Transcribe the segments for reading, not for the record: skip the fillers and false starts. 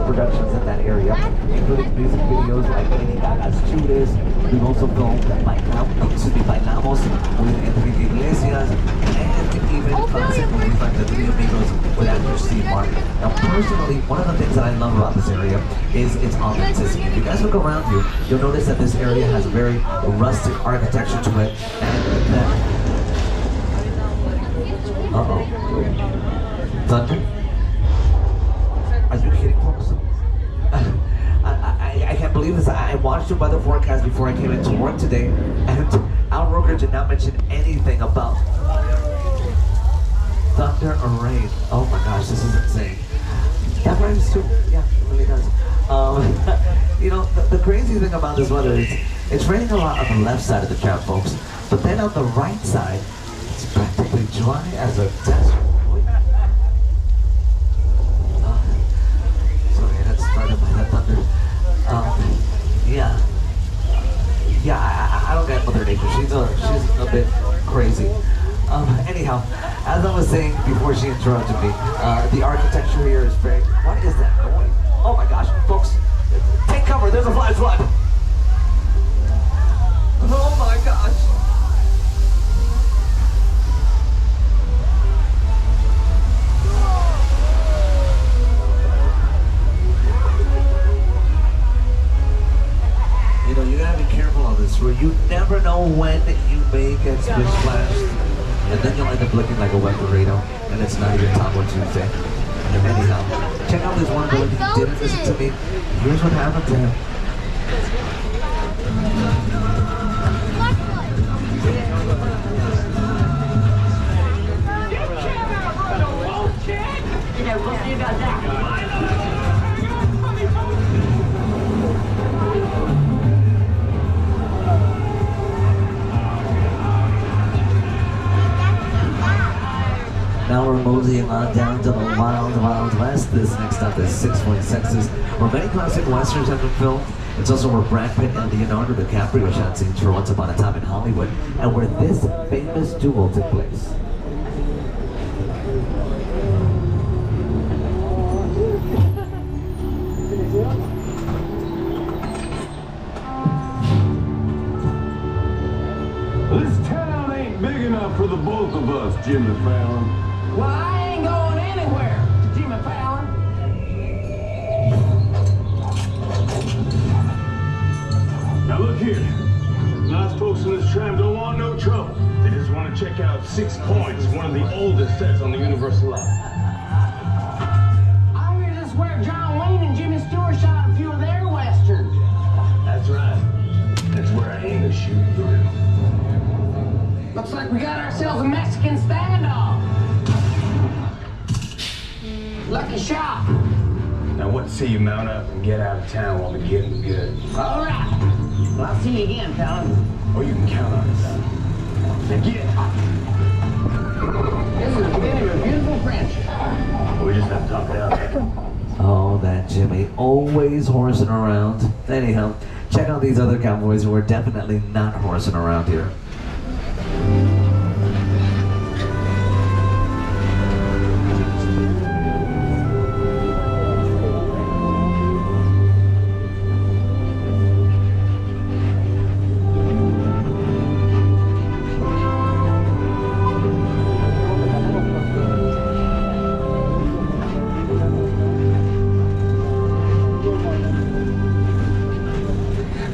productions in that area, including music videos like Lady Gaga's Judas. We've also filmed Bailamos with Enrique Iglesias, and even classic movies like The Three Amigos with actor Steve Martin. Now, personally, one of the things that I love about this area is its authenticity. If you guys look around you, you'll notice that this area has a very rustic architecture to it, and that... Thunder? Are you kidding, folks? I can't believe this. I watched the weather forecast before I came into work today, and Al Roker did not mention anything about thunder or rain. Oh my gosh, this is insane. That rains too. Yeah, it really does. You know, the crazy thing about this weather is it's raining a lot on the left side of the track, folks, but then on the right side, it's practically dry as a desert. Sorry, that's started by that thunder. I don't get Mother Nature. She's a bit crazy. Anyhow, as I was saying before she interrupted me, the architecture here is very... What is that noise? Oh my gosh, folks, take cover, there's a flash flood. Oh my gosh. You know, you gotta be careful on this, where you never know when you may get splish splashed, and then you'll end up looking like a wet burrito, and it's not even Taco Tuesday. Anyhow, check out this one boy. He didn't listen to me. Here's what happened to him. Now we're moseying on down to the Wild Wild West. This next up is 6 Point Sexes, where many classic westerns have been filmed. It's also where Brad Pitt and Leonardo DiCaprio shot scenes for Once Upon a Time in Hollywood, and where this famous duel took place. This town ain't big enough for the both of us, Jimmy Fallon. Well, I ain't going anywhere, Jimmy Fallon. Now look here. Nice folks in this tram don't want no trouble. They just want to check out 6 Points, one of the oldest sets on the Universal line. I hear this is where John Wayne and Jimmy Stewart shot a few of their westerns. That's right. That's where I aim to shoot through. Looks like we got ourselves a Mexican standoff. Lucky shot. Now what say you mount up and get out of town while the getting's good? All right. Well, I'll see you again, Fallon. Oh, you can count on it, son. Now get it. This is the beginning of a beautiful friendship. We just have to talk it out. Oh, that Jimmy, always horsing around. Anyhow, check out these other cowboys who are definitely not horsing around here.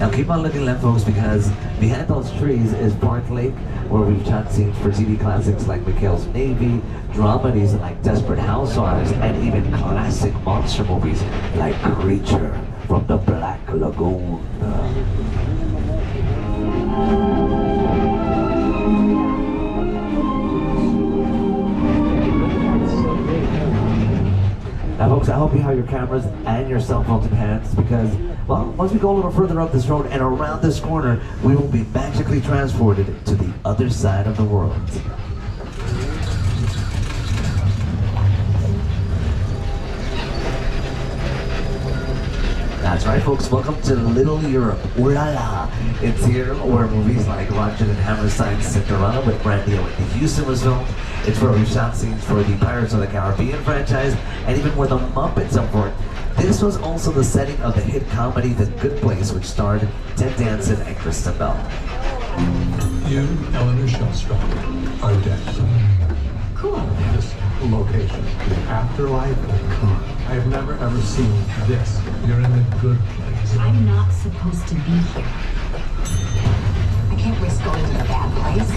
Now keep on looking left, folks, because behind those trees is Park Lake, where we've shot scenes for TV classics like McHale's Navy, dramedies like Desperate Housewives, and even classic monster movies like Creature from the Black Lagoon. Now folks, I hope you have your cameras and your cell phones in hands, because, well, once we go a little further up this road and around this corner, we will be magically transported to the other side of the world. That's right, folks. Welcome to Little Europe. Ooh la la. It's here where movies like Roger and Hammerstein's Cinderella with Brandy and Whitney Houston was filmed. It's where we shot scenes for the Pirates of the Caribbean franchise, and even where the Muppets are born. This was also the setting of the hit comedy The Good Place, which starred Ted Danson and Kristen Bell. You, Eleanor Shellstrop, are dead. Cool. This location, the afterlife of Khan. I have never ever seen this. You're in the good place. I'm not supposed to be here. I can't risk going to the bad place.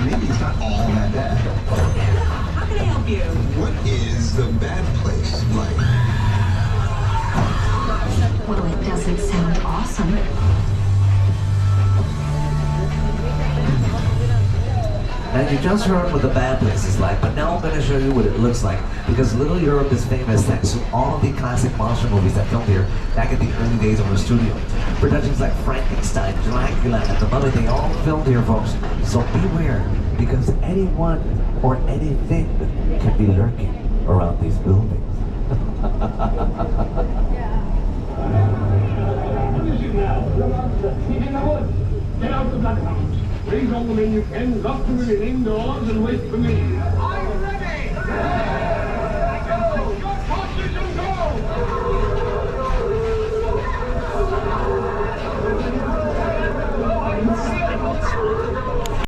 Maybe it's not all that bad. How can I help you? What is the bad place like? Well, it doesn't sound awesome. And you just heard what the bad place is like, but now I'm going to show you what it looks like, because Little Europe is famous thanks to all of the classic monster movies that filmed here back in the early days of our studio. Productions like Frankenstein, Dracula, and The Mummy, they all filmed here, folks. So beware, because anyone or anything can be lurking around these buildings. Get out the bloodhound. Raise all the men you can, lock the women indoors, and wait for me.